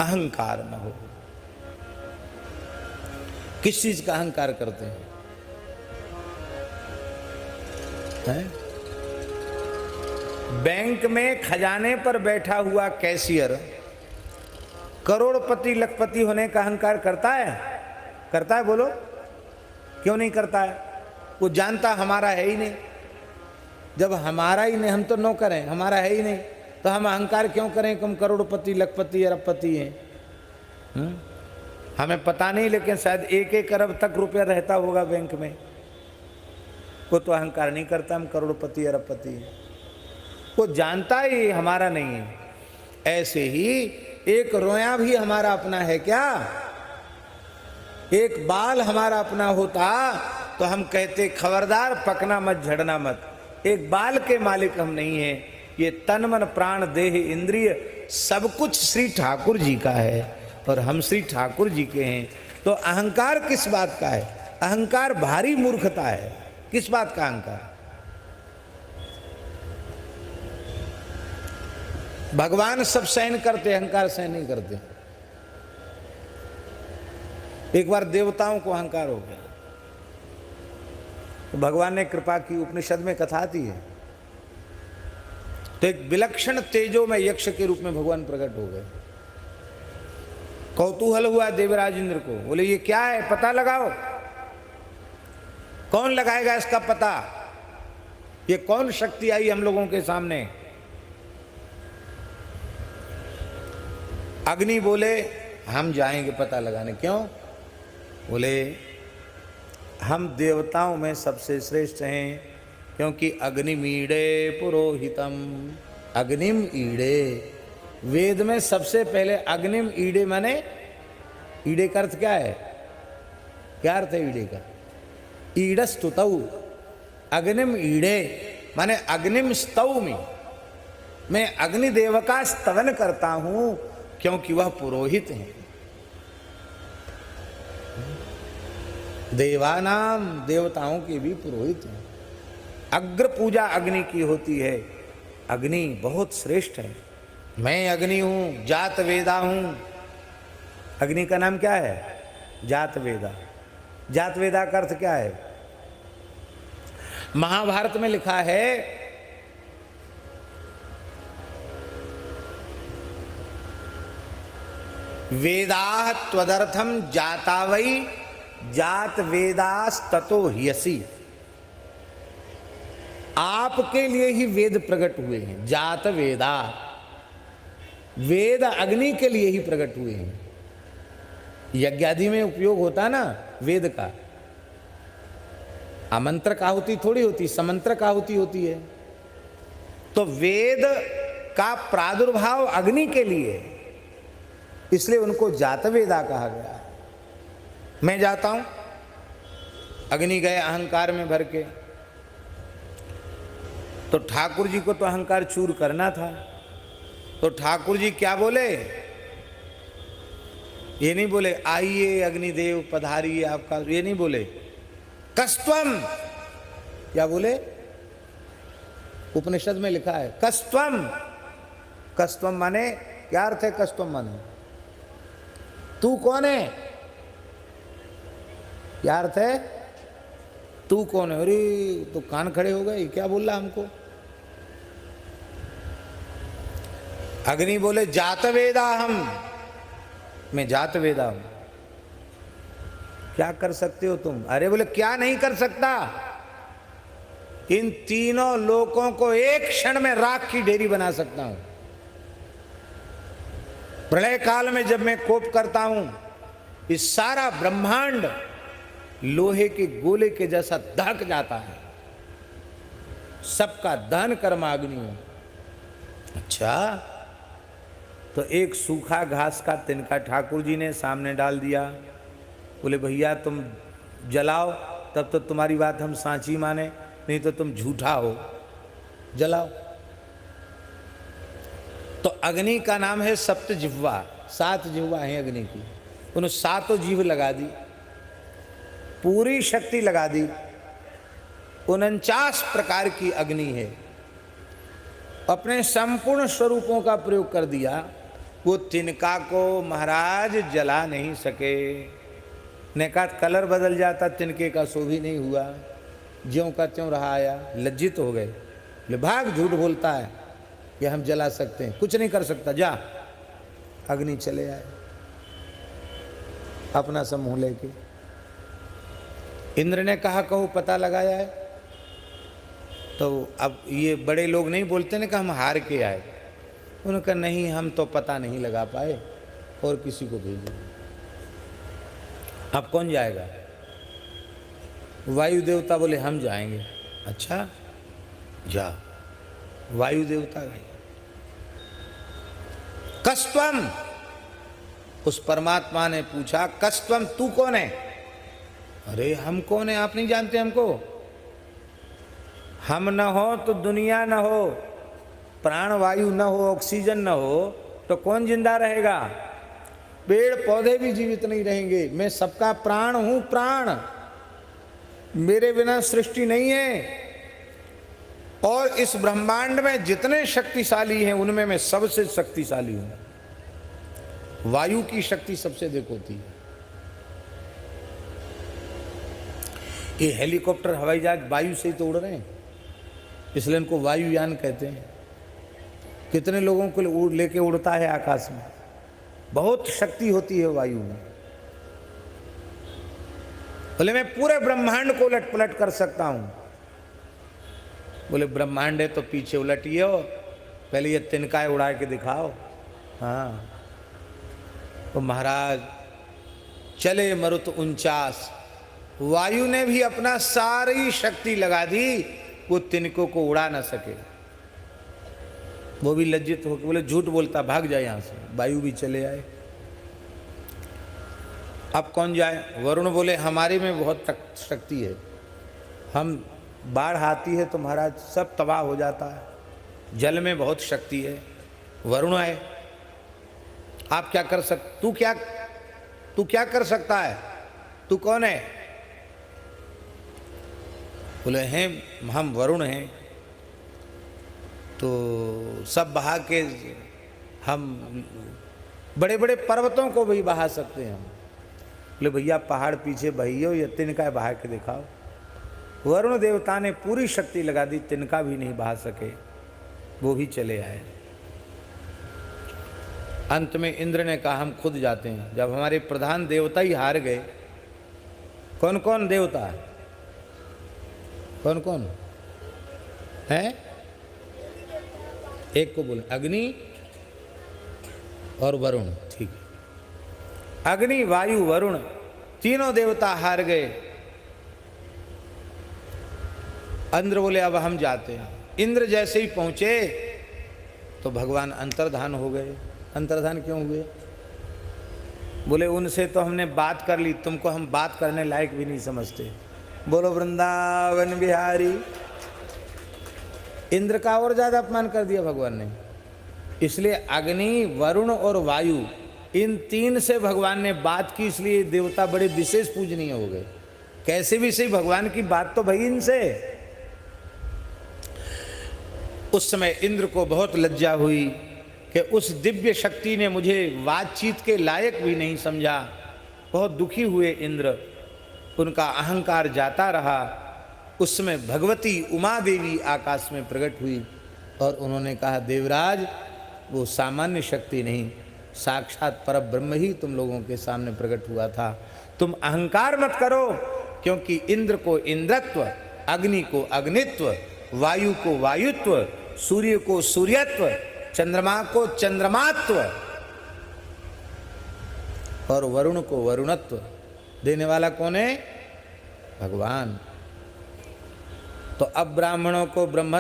अहंकार न हो। किस चीज का अहंकार करते हैं? बैंक में खजाने पर बैठा हुआ कैशियर करोड़पति लखपति होने का अहंकार करता है? करता है? बोलो, क्यों नहीं करता है? वो जानता हमारा है ही नहीं। जब हमारा ही नहीं, हम तो नौकर हैं, हमारा है ही नहीं, तो हम अहंकार क्यों करें कि हम करोड़पति लखपति अरबपति हैं? हमें पता नहीं, लेकिन शायद 1-1 अरब तक रुपया रहता होगा बैंक में। वो तो अहंकार नहीं करता हम करोड़पति अरबपति हैं, वो जानता ही हमारा नहीं है। ऐसे ही एक रोया भी हमारा अपना है क्या? एक बाल हमारा अपना होता तो हम कहते खबरदार पकना मत, झड़ना मत। एक बाल के मालिक हम नहीं हैं। ये तन मन प्राण देह इंद्रिय सब कुछ श्री ठाकुर जी का है और हम श्री ठाकुर जी के हैं। तो अहंकार किस बात का है? अहंकार भारी मूर्खता है। किस बात का अहंकार? भगवान सब सहन करते, अहंकार सहन नहीं करते। एक बार देवताओं को अहंकार हो गया तो भगवान ने कृपा की। उपनिषद में कथा आती है, तो एक विलक्षण तेजो में यक्ष के रूप में भगवान प्रकट हो गए। कौतूहल हुआ देवराज इंद्र को, बोले ये क्या है, पता लगाओ। कौन लगाएगा इसका पता? ये कौन शक्ति आई हम लोगों के सामने? अग्नि बोले हम जाएंगे पता लगाने। क्यों? बोले हम देवताओं में सबसे श्रेष्ठ हैं, क्योंकि अग्निम ईड़े पुरोहितम। अग्निम ईड़े, वेद में सबसे पहले अग्निम ईड़े माने, ईड़े का अर्थ क्या है? क्या अर्थ है ईड़े का? ईड़स्तुतौ। अग्निम ईड़े माने अग्निम स्तौमि, मैं अग्निदेव का स्तवन करता हूं क्योंकि वह पुरोहित है। देवानाम, देवताओं के भी पुरोहित हैं। अग्र पूजा अग्नि की होती है। अग्नि बहुत श्रेष्ठ है। मैं अग्नि हूं, जात वेदा हूं। अग्नि का नाम क्या है? जात वेदा। जात वेदा का अर्थ क्या है? महाभारत में लिखा है वेदाः त्वदर्थम जाता वै जात वेदास्ततो ह्यसि। आपके लिए ही वेद प्रकट हुए हैं। जात वेदा, वेद अग्नि के लिए ही प्रकट हुए हैं। यज्ञादि में उपयोग होता ना वेद का। आमंत्रक आहुति थोड़ी होती, समंत्रक आहुति होती है। तो वेद का प्रादुर्भाव अग्नि के लिए, इसलिए उनको जातवेदा कहा गया। मैं जाता हूं, अग्नि गए अहंकार में भर के। तो ठाकुर जी को तो अहंकार चूर करना था। तो ठाकुर जी क्या बोले? ये नहीं बोले आइए अग्निदेव पधारिए आपका, ये नहीं बोले। कस्त्वम, क्या बोले? उपनिषद में लिखा है कस्त्वम। कस्त्वम माने क्या अर्थ है? कस्त्वम माने तू कौन है? क्या अर्थ है? तू कौन है? अरे तो कान खड़े हो गए, क्या बोल रहा हमको? अग्नि बोले जातवेदा हम, मैं जातवेदा हूं। क्या कर सकते हो तुम? अरे बोले क्या नहीं कर सकता? इन तीनों लोकों को एक क्षण में राख की ढेरी बना सकता हूं। प्रलय काल में जब मैं कोप करता हूं, इस सारा ब्रह्मांड लोहे के गोले के जैसा दहक जाता है। सबका दहन कर्म अग्नि है। अच्छा, तो एक सूखा घास का तिनका ठाकुर जी ने सामने डाल दिया। बोले भैया तुम जलाओ, तब तो तुम्हारी बात हम सांची माने, नहीं तो तुम झूठा हो, जलाओ। तो अग्नि का नाम है सप्त जिह्वा। 7 जिह्वा है अग्नि की। उन 7 जीभ लगा दी, पूरी शक्ति लगा दी। 49 प्रकार की अग्नि है। अपने संपूर्ण स्वरूपों का प्रयोग कर दिया। वो तिनका को महाराज जला नहीं सके। ने कहा कलर बदल जाता तिनके का, सो भी नहीं हुआ, ज्यों का त्यों रहा आया। लज्जित हो गए, ले भाग, झूठ बोलता है कि हम जला सकते हैं, कुछ नहीं कर सकता, जा। अग्नि चले आए अपना समूह लेके। इंद्र ने कहा कहो पता लगाया है? तो अब ये बड़े लोग नहीं बोलते ना कि हम हार के आए। उन्होंने कहा नहीं, हम तो पता नहीं लगा पाए, और किसी को भेजो। अब कौन जाएगा? वायु देवता बोले हम जाएंगे। अच्छा जा। वायु देवता गए। कस्त्वम, उस परमात्मा ने पूछा कस्त्वम, तू कौन है? अरे हम कौन है, आप नहीं जानते हमको? हम न हो तो दुनिया न हो, प्राण वायु न हो, ऑक्सीजन न हो तो कौन जिंदा रहेगा? पेड़ पौधे भी जीवित नहीं रहेंगे। मैं सबका प्राण हूं, प्राण, मेरे बिना सृष्टि नहीं है। और इस ब्रह्मांड में जितने शक्तिशाली हैं उनमें मैं सबसे शक्तिशाली हूं। वायु की शक्ति सबसे अधिक होती है। ये हेलीकॉप्टर हवाई जहाज वायु से ही तो उड़ रहे हैं, इसलिए इनको वायुयान कहते हैं। कितने लोगों को लेके उड़ता है आकाश में, बहुत शक्ति होती है वायु में। बोले मैं पूरे ब्रह्मांड को उलट पलट कर सकता हूं। बोले ब्रह्मांड है तो पीछे उलटिए, पहले ये तिनका उड़ा के दिखाओ। हाँ, तो महाराज चले मरुत 49, वायु ने भी अपना सारी शक्ति लगा दी, वो तिनको को उड़ा ना सके। वो भी लज्जित होकर बोले झूठ बोलता, भाग जाए यहां से। वायु भी चले आए। अब कौन जाए? वरुण बोले हमारे में बहुत शक्ति है, हम बाढ़ आती है तो महाराज सब तबाह हो जाता है, जल में बहुत शक्ति है। वरुण है, आप क्या कर तू क्या कर सकता है? तू कौन है? बोले हैं हम वरुण हैं, तो सब बहा के हम बड़े बड़े पर्वतों को भी बहा सकते हैं हम। बोले भैया पहाड़ पीछे बहियो, या तिनका बहा के दिखाओ। वरुण देवता ने पूरी शक्ति लगा दी, तिनका भी नहीं बहा सके, वो भी चले आए। अंत में इंद्र ने कहा हम खुद जाते हैं। जब हमारे प्रधान देवता ही हार गए, कौन कौन देवता है? कौन कौन है? एक को बोले अग्नि और वरुण, ठीक है। अग्नि वायु वरुण तीनों देवता हार गए। इंद्र बोले अब हम जाते हैं। इंद्र जैसे ही पहुंचे तो भगवान अंतर्धान हो गए। अंतर्धान क्यों हुए? बोले उनसे तो हमने बात कर ली, तुमको हम बात करने लायक भी नहीं समझते। बोलो वृंदावन बिहारी। इंद्र का और ज्यादा अपमान कर दिया भगवान ने। इसलिए अग्नि वरुण और वायु, इन तीन से भगवान ने बात की, इसलिए देवता बड़े विशेष पूजनीय हो गए। कैसे भी सही भगवान की बात तो भई इनसे। उस समय इंद्र को बहुत लज्जा हुई कि उस दिव्य शक्ति ने मुझे बातचीत के लायक भी नहीं समझा। बहुत दुखी हुए इंद्र, उनका अहंकार जाता रहा। उस समय भगवती उमा देवी आकाश में प्रकट हुई और उन्होंने कहा देवराज वो सामान्य शक्ति नहीं, साक्षात परब्रह्म ही तुम लोगों के सामने प्रकट हुआ था। तुम अहंकार मत करो, क्योंकि इंद्र को इंद्रत्व, अग्नि को अग्नित्व, वायु को वायुत्व, सूर्य को सूर्यत्व, चंद्रमा को चंद्रमात्व और वरुण को वरुणत्व देने वाला कौन है? भगवान। तो अब ब्राह्मणों को ब्रह्म